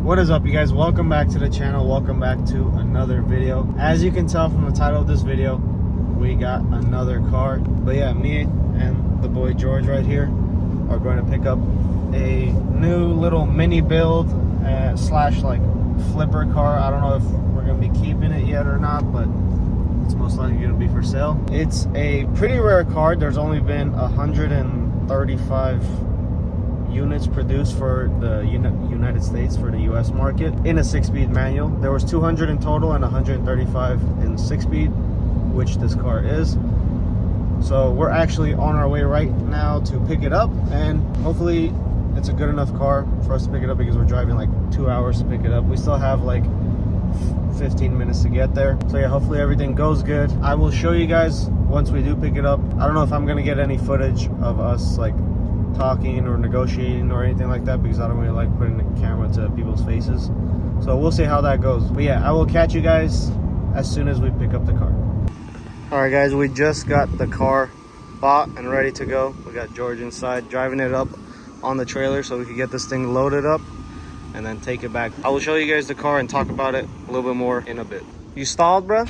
What is up, you guys? Welcome back to the channel. Welcome back to another video. As you can tell from the title of this video, we got another car. But yeah, me and the boy George right here are going to pick up a new little mini build slash like flipper car. I don't know if we're going to be keeping it yet or not, but it's most likely going to be for sale. It's a pretty rare car. There's only been 135 units produced for the United States, for the US market, in a 6-speed manual. There was 200 in total and 135 in 6-speed, which this car is. So we're actually on our way right now to pick it up, and hopefully it's a good enough car for us to pick it up, because we're driving like 2 hours to pick it up. We still have like 15 minutes to get there. So yeah, hopefully everything goes good. I will show you guys once we do pick it up. I don't know if I'm gonna get any footage of us like talking or negotiating or anything like that, because I don't really like putting the camera to people's faces. So we'll see how that goes. But yeah, I will catch you guys as soon as we pick up the car. All right guys, we just got the car bought and ready to go. We got George inside driving it up on the trailer so we can get this thing loaded up and then take it back. I will show you guys the car and talk about it a little bit more in a bit. You stalled, bro?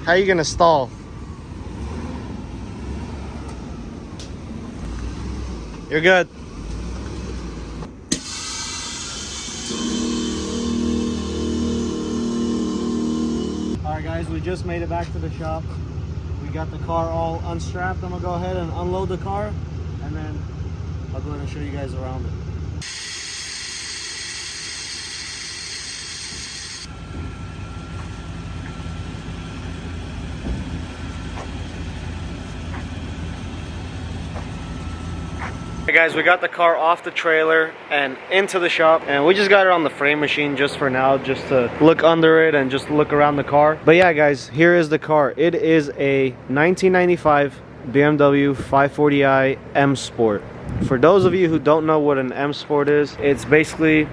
How you gonna stall? You're good. Alright guys, we just made it back to the shop. We got the car all unstrapped. I'm gonna go ahead and unload the car, and then I'll go ahead and show you guys around it. Hey guys, we got the car off the trailer and into the shop, and we just got it on the frame machine just for now, just to look under it and just look around the car. But yeah guys, here is the car. It is a 1995 BMW 540i M Sport. For those of you who don't know what an M Sport is, it's basically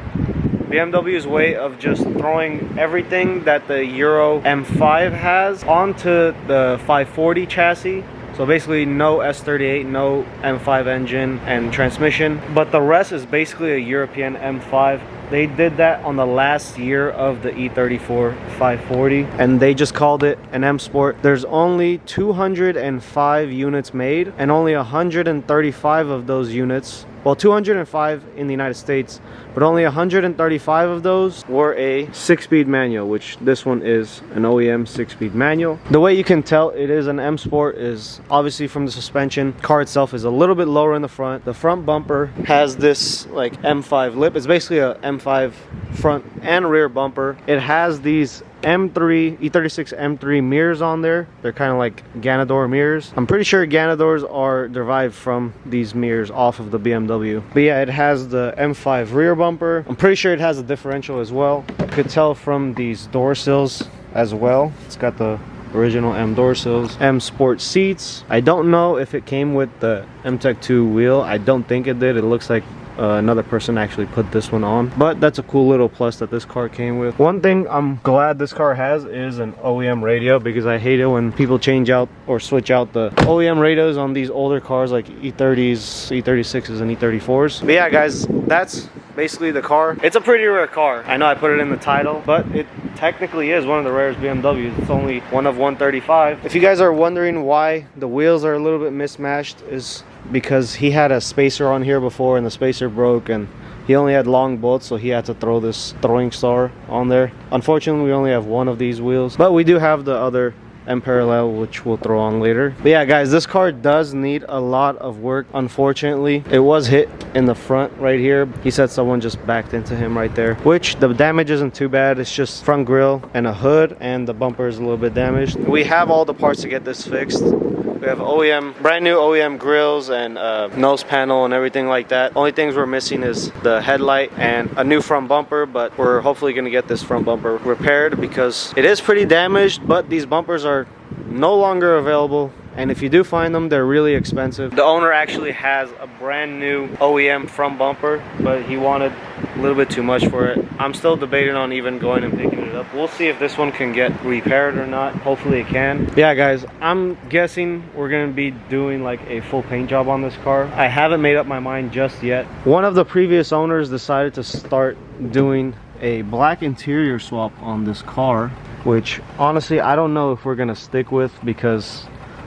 BMW's way of just throwing everything that the Euro M5 has onto the 540 chassis. So basically no S38, no M5 engine and transmission, but the rest is basically a European M5. They did that on the last year of the E34 540, and they just called it an M Sport. There's only 205 units made, and only 135 of those units, well, 205 in the United States, but only 135 of those were a 6-speed manual, which this one is an OEM 6-speed manual. The way you can tell it is an M Sport is obviously from the suspension. Car itself is a little bit lower in the front. The front bumper has this like M5 lip. It's basically a M5 front and rear bumper. It has these M3 E36 M3 mirrors on there. They're kind of like Ganador mirrors. I'm pretty sure Ganadors are derived from these mirrors off of the BMW. But yeah, it has the M5 rear bumper. I'm pretty sure it has a differential as well. You could tell from these door sills as well. It's got the original M door sills. M Sport seats. I don't know if it came with the M-Tech 2 wheel. I don't think it did. It looks like another person actually put this one on, but that's a cool little plus that this car came with. One thing I'm glad this car has is an OEM radio, because I hate it when people change out or switch out the OEM radios on these older cars like E30s, E36s, and E34s. But yeah guys, that's basically the car. It's a pretty rare car. I know I put it in the title, but it technically is one of the rarest BMWs. It's only one of 135. If you guys are wondering why the wheels are a little bit mismatched, is because he had a spacer on here before and the spacer broke, and he only had long bolts, so he had to throw this throwing star on there. Unfortunately, we only have one of these wheels, but we do have the other M parallel, which we'll throw on later. But yeah guys, this car does need a lot of work. Unfortunately, it was hit in the front right here. He said someone just backed into him right there, which the damage isn't too bad. It's just front grille and a hood, and the bumper is a little bit damaged. We have all the parts to get this fixed. We have OEM, brand new OEM grills and nose panel and everything like that. Only things we're missing is the headlight and a new front bumper, but we're hopefully going to get this front bumper repaired, because it is pretty damaged, but these bumpers are no longer available and if you do find them, they're really expensive. The owner actually has a brand new OEM front bumper, but he wanted a little bit too much for it. I'm still debating on even going and picking it up. We'll see if this one can get repaired or not. Hopefully it can. Yeah guys, I'm guessing we're gonna be doing like a full paint job on this car. I haven't made up my mind just yet. One of the previous owners decided to start doing a black interior swap on this car, which honestly I don't know if we're gonna stick with, because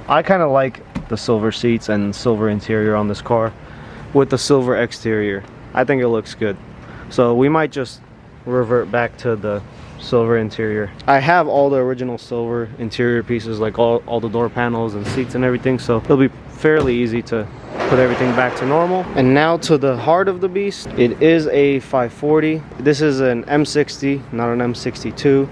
I kind of like the silver seats and silver interior on this car with the silver exterior. I think it looks good, so we might just revert back to the silver interior. I have all the original silver interior pieces, like all the door panels and seats and everything, so it'll be fairly easy to put everything back to normal. And now to the heart of the beast. It is a 540. This is an M60, not an M62.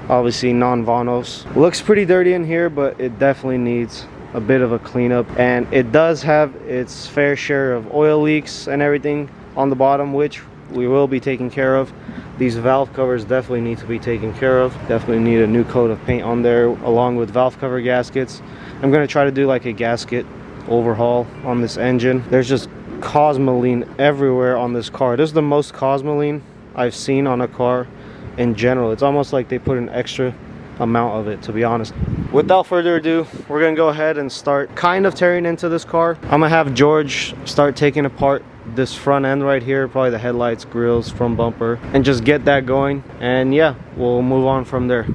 Obviously non-Vanos. Looks pretty dirty in here, but it definitely needs a bit of a cleanup, and it does have its fair share of oil leaks and everything on the bottom, which we will be taking care of. These valve covers definitely need to be taken care of. Definitely need a new coat of paint on there, along with valve cover gaskets. I'm going to try to do like a gasket overhaul on this engine. There's just cosmoline everywhere on this car. This is the most cosmoline I've seen on a car in general. It's almost like they put an extra amount of it, to be honest. Without further ado, we're gonna go ahead and start kind of tearing into this car. I'm gonna have George start taking apart this front end right here, probably the headlights, grills, front bumper, and just get that going. And yeah, we'll move on from there.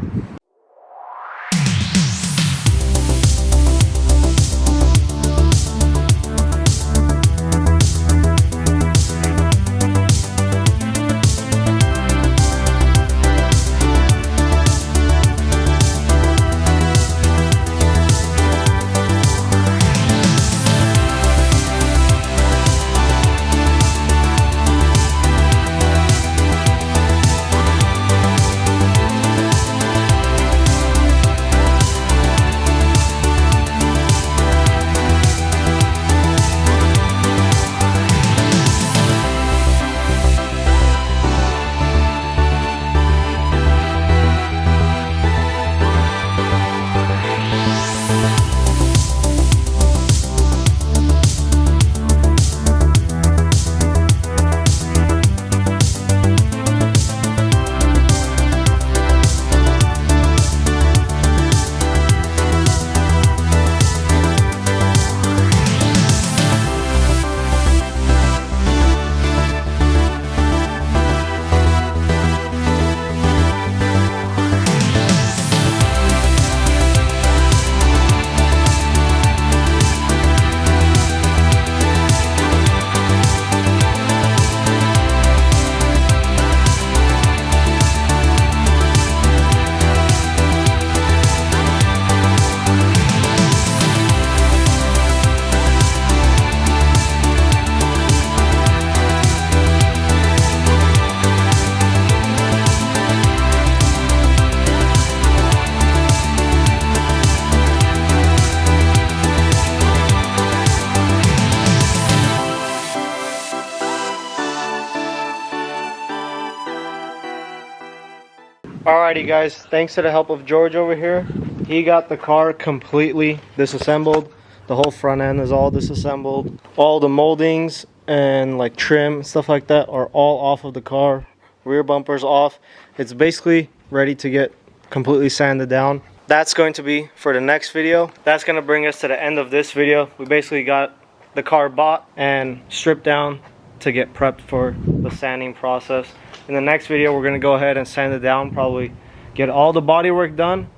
Alrighty guys, thanks to the help of George over here, he got the car completely disassembled. The whole front end is all disassembled. All the moldings and like trim, stuff like that are all off of the car. Rear bumper's off. It's basically ready to get completely sanded down. That's going to be for the next video. That's going to bring us to the end of this video. We basically got the car bought and stripped down to get prepped for the sanding process. In the next video, we're going to go ahead and sand it down, probably get all the body work done,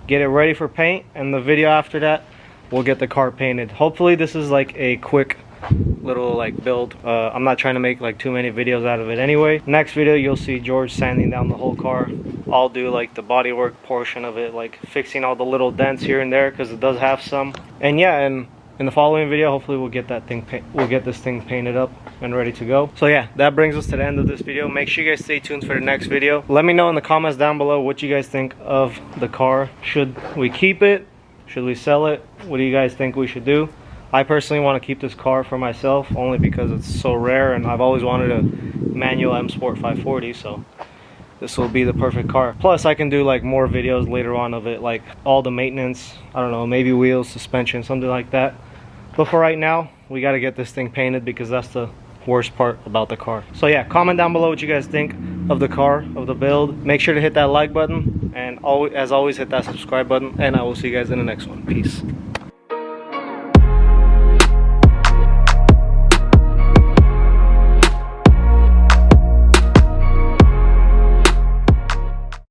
get it ready for paint, and the video after that, we'll get the car painted. Hopefully this is like a quick little like build. I'm not trying to make like too many videos out of it anyway. Next video, you'll see George sanding down the whole car. I'll do like the bodywork portion of it, like fixing all the little dents here and there, because it does have some. And yeah, and in the following video, hopefully we'll get this thing painted up and ready to go. So yeah, that brings us to the end of this video. Make sure you guys stay tuned for the next video. Let me know in the comments down below what you guys think of the car. Should we keep it? Should we sell it? What do you guys think we should do? I personally want to keep this car for myself, only because it's so rare and I've always wanted a manual M Sport 540. So this will be the perfect car. Plus I can do like more videos later on of it, like all the maintenance, I don't know, maybe wheels, suspension, something like that. But for right now, we got to get this thing painted because that's the worst part about the car. So yeah, comment down below what you guys think of the car, of the build. Make sure to hit that like button, and as always hit that subscribe button, and I will see you guys in the next one. Peace.